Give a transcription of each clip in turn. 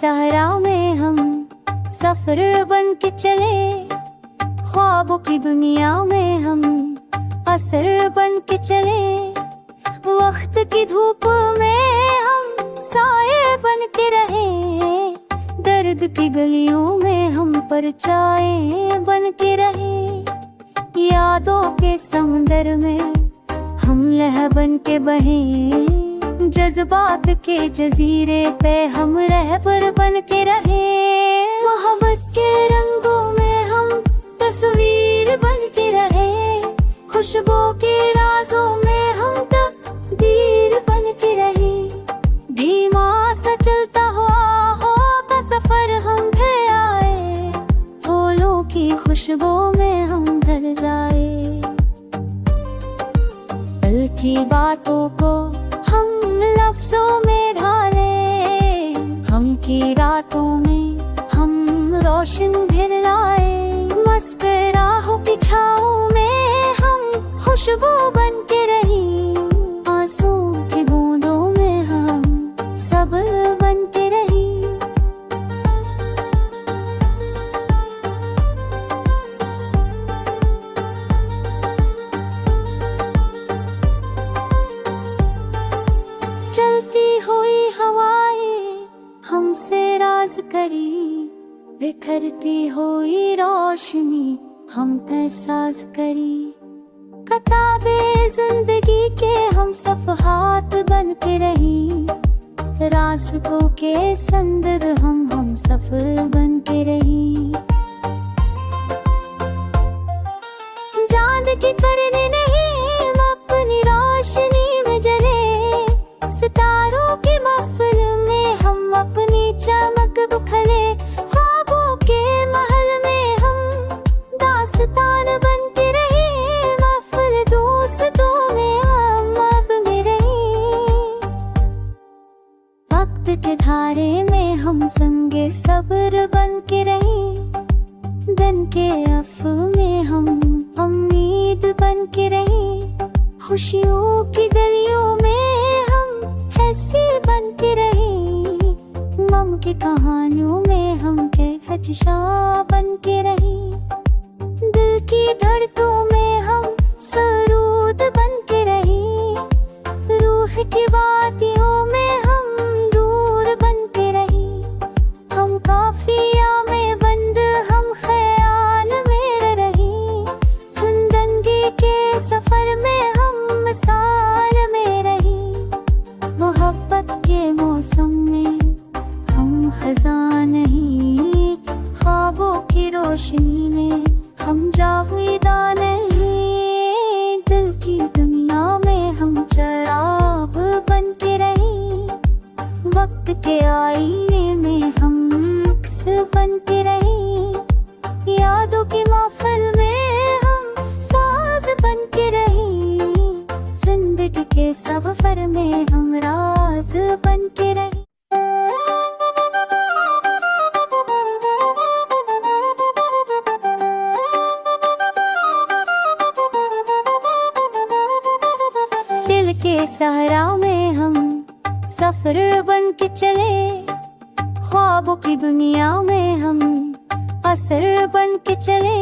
सहरा में हम सफर बन के चले, ख्वाबों की दुनिया में हम असर बन के चले। वक्त की धूप में हम साए बन के रहे, दर्द की गलियों में हम परछाए बन के रहे। यादों के समुंदर में हम लहर बन के बहे, जज्बात के जजीरे पे हम रहबर बन के रहे। मोहब्बत के रंगों में हम तस्वीर बन के रहे, खुशबू के राजों में हम तकदीर बन के रहे। धीमा सा चलता हुआ का सफर हम ढल आए, फूलों की खुशबू में हम ढल जाए। दिल की बातों को हम लफ्जों में ढाले, हम की रातों में हम रोशन फिर लाए। मस्कुराहट की छाँव में हम खुशबू बन के रही, आंसू की बूंदों में हम सब्र बन के रही। चलती हुई हवाएं हमसे राज करी, बिखरती हुई रोशनी हम एहसास करी। किताबें जिंदगी के हम सफ़हात बन के रही, रास्तों के संदर हम सफर बन के रही। चांद की तरह नहीं हम अपनी रोशनी में जले, सितारों की महफिल में हम अपनी चमक बुखले। ख्वाबों के महल में हम दास्तान बन के रहे, महफिल दोस्तों में हम अब में रहे। वक्त के धारे में हम संगे सब्र बन के रहे, दिन के अफ में हम उम्मीद बन के रहे। खुशियों की गलियों में हम ऐसे बन के रहे, गम की कहानियों में हम कहकशा बन के रहे। दिल की धड़कों में हम सरूद बन के रहे, रूह की वादियों में हम दूर बन के रहे। हम काफिया में बंद हम ख्याल में रहे, जिंदगी के सफर में हम मिसाल में रहे। मोहब्बत के मौसम में हम खज़ां नहीं, ख्वाबों की रोशनी में हम जावेदा नहीं। दिल की दुनिया में हम चराग बन के रहे, वक्त के आईने में हम अक्स बन के रहे। यादों की महफिल में हम साज बन के रहे, जिंदगी के सफर में हम राज बन के रहे। दिल के सहरा में हम सफर बन के चले, ख्वाबों की दुनिया में हम असर बन के चले।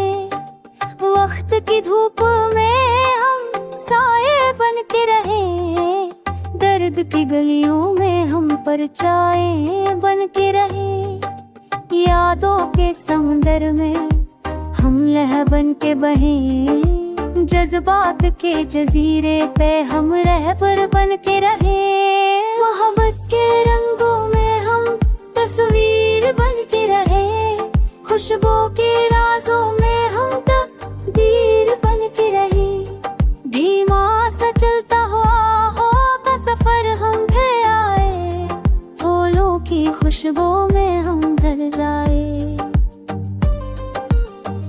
वक्त की धूप में हम साए बन के रहे, दर्द की गलियों में हम परछाए बन के रहे। यादों के समुंदर में हम लहर बन के बहे, जज्बात के जजीरे पे हम रहबर बन के रहे। मोहब्बत के रंगों में हम तस्वीर बन के रहे, खुशबू के राजों में हम तकदीर बन के रहे। धीमा सा चलता हुआ का सफर हम ढल आए, फूलों की खुशबू में हम ढल जाए।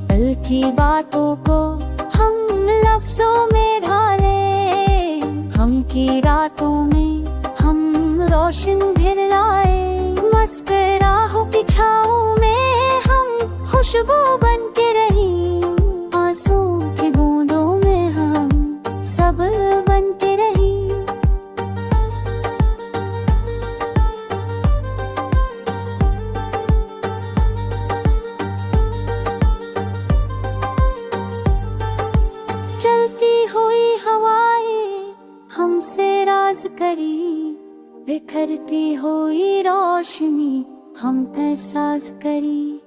दिल की बातों को हम लफ्जों में ढाले, हम की रातों में हम रोशन फिर लाए। मस्कुराहट की छाँव में हम खुशबू बन के रही, आंसू की बूंदों में हम सब्र बन के रही। करी, बिखरती हुई रोशनी हम पे साज करी।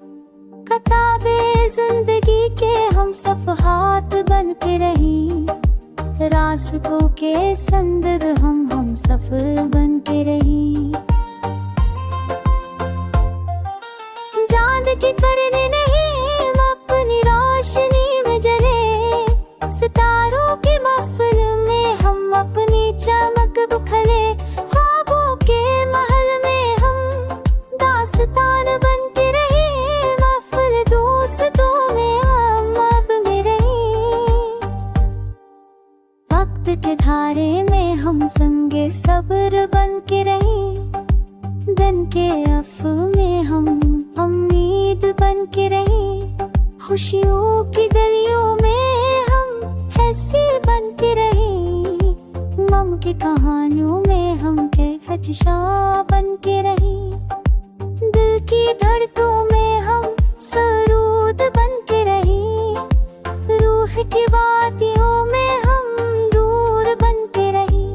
किताबे जिंदगी के हम सफ़हात बन के रही, रास्तों के संदर हम सफर बन के रही। चांद की करने नहीं अपनी रोशनी में जले, सितारों की महफिल में हम अपनी चमक बुखले। ख्वाबों के महल में हम दास्तान बन के रहे, महफिल दोस्तों में हम अब में रहे। वक्त के धारे में हम संगे सब्र बन के रहे, दिन के अफ़ में हम उम्मीद बन के रहे। खुशियों की गलियों में हम ऐसे बन के रहे, गम की कहानियों में हम कहकशां बन के रहे। दिल की धड़कों में हम सरूद बन के रहे, रूह की वादियों में हम नूर बन के रहे।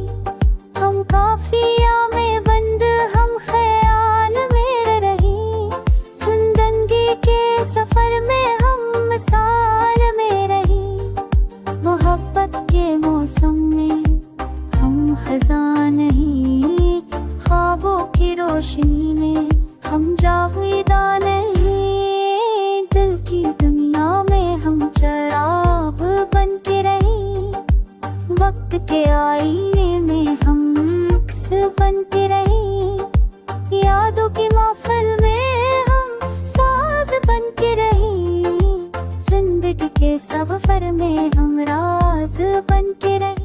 हम काफिया में बंद हम ख्याल में रहे, जिंदगी के सफर में हम मिसाल में रहे। मोहब्बत के मौसम में हम खज़ां नहीं, ख्वाबों की रोशनी में हम जावेदा नहीं। दिल की दुनिया में हम चराग बन के रहे, वक्त के आईने में हम अक्स बन के रहे। यादों की महफिल में हम साज बन के रहे, जिंदगी के सफर में हम राज बन के रहे।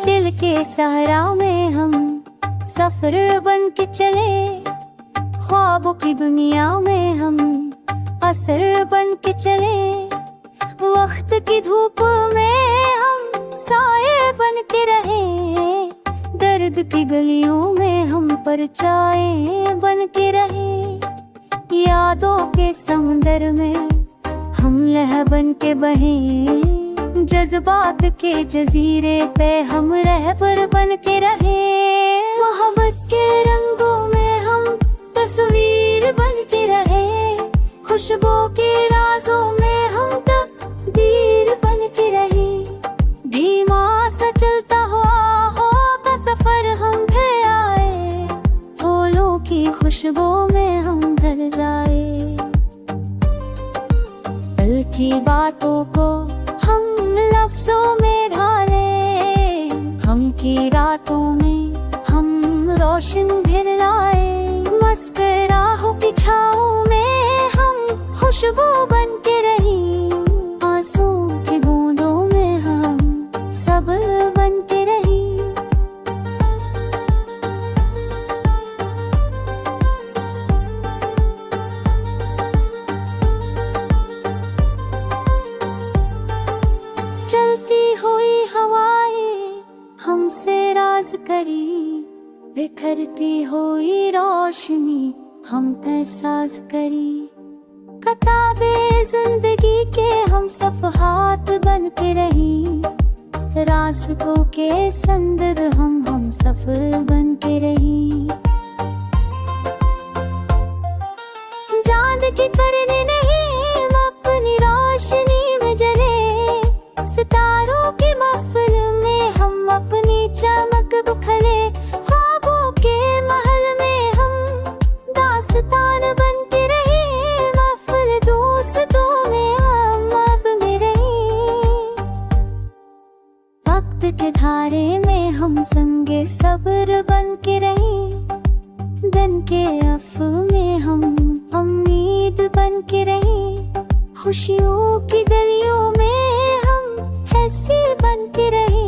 दिल के सहरा में हम सफर बन के चले, ख्वाबों की दुनिया में हम असर बन के चले। वक्त की धूप में हम साए बन के रहे, दर्द की गलियों में हम परछाएं बन के रहे। यादों के समुंदर में हम लहर बन के बहे, जज्बात के जजीरे पे हम रहबर बन के रहे। मोहब्बत के रंगों में हम तस्वीर बन के रहे, खुशबू के राजों में हम तकदीर बन के रहे। धीमा सा चलता हुआ का सफर हम पे आए, फूलों की खुशबू में हम ढल जाए। दिल की बातों को हम लफ्जों में ढाले, हम की रातों में हम रोशन फिर लाए। मस्कुराहट की छाँव में हम खुशबू बन के रही, आंसुओं की बूंदों में हम सब्र बन के रही। चलती हुई हवाएं हमसे राज करी, बिखरती हुई रोशनी हम पे साज करी। किताबे जिंदगी के हम सफ़हात बन के रही, रास्तों के संदर हम सफर बन के रही। चांद की करने नहीं अपनी रोशनी में जले, सितारों की महफिल में हम अपनी चमक बुखले। ख्वाबों के महल में हम दास्तान बन के रहे, महफिल दोस्तों में हम अब में रहे। वक्त के धारे में हम संगे सब्र बन के रहे, दिन के अफ़ में हम उम्मीद बन के रहे। खुशियों की गलियों में हम ऐसे बन के रहे।